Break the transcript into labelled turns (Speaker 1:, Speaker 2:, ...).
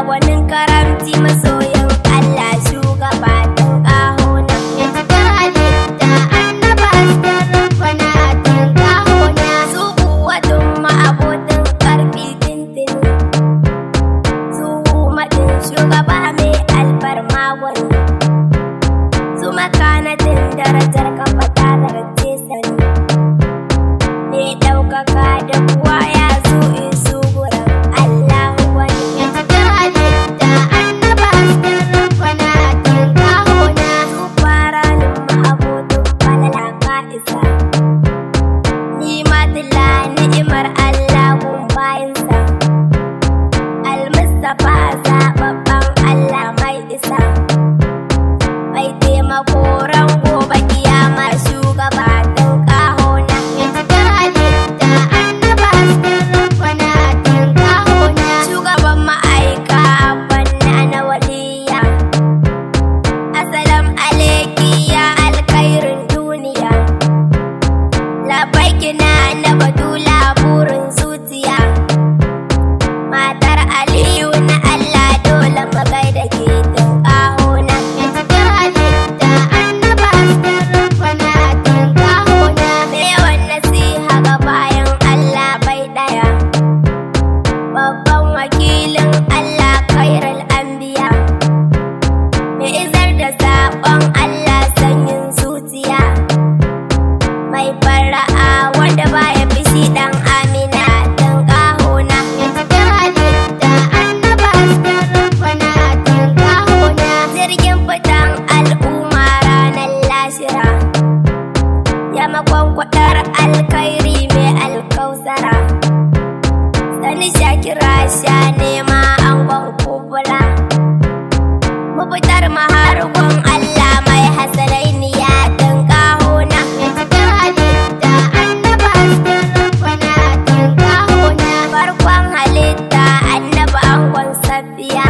Speaker 1: gwanin karamci masoyin Allah shugaba tun kahona.
Speaker 2: Ya cikar halitta annaba hasken rabbana tun kahona.
Speaker 1: Su kuwatun ma'abotin karfi tintini, su maɗin shugaba mai alfarma gwani, su makanatin darajar kafa ta zarce sani, mai ɗaukaka da kuwa ya zo isu gurin Allahu wani.
Speaker 2: Ya cikar halitta annaba hasken rabbana tun kahona.
Speaker 1: Su faranin ma'abotin falala ka isa, ni matila ni'imar Allah gun bayansa, Al-Mustapha zaɓaɓɓen Allah mai isa, mai taimako ran gobe kiyama shugaba tun kahona.
Speaker 2: Ya cikar halitta annaba hasken rabbana tun kahona.
Speaker 1: Shugaban ma'aika banna na waliya, Assalam alaiki ya alkhairin duniya, labbaiki na batula burin zuciya, matar Aliyu na Allah dole mu gaida ke tun kahona.
Speaker 2: Ya cikar halitta annaba hasken rabbana tun kahona.
Speaker 1: Da yawan nasiha ga bayan Allah bai ɗaya, babban wakilin Allah khairul anbiya, mai izar da saƙon Allah sanyin zuciya, mai fara'a wanda baya fishi ɗan Amina tun kahona.
Speaker 2: Ya cikar halitta annaba hasken rabbana tun kahona.
Speaker 1: Jirgin fitan al'umma ranar lashira, ya makwankwadar alkhairi mai alkausara, sani shakira sha nema angon kubura, mu fitar maharugun Allah mai hasanainiya tun kahona.
Speaker 2: Ya cikar halitta annaba hasken rabbana tun kahona.
Speaker 1: Farkon halitta annabi angon safiya,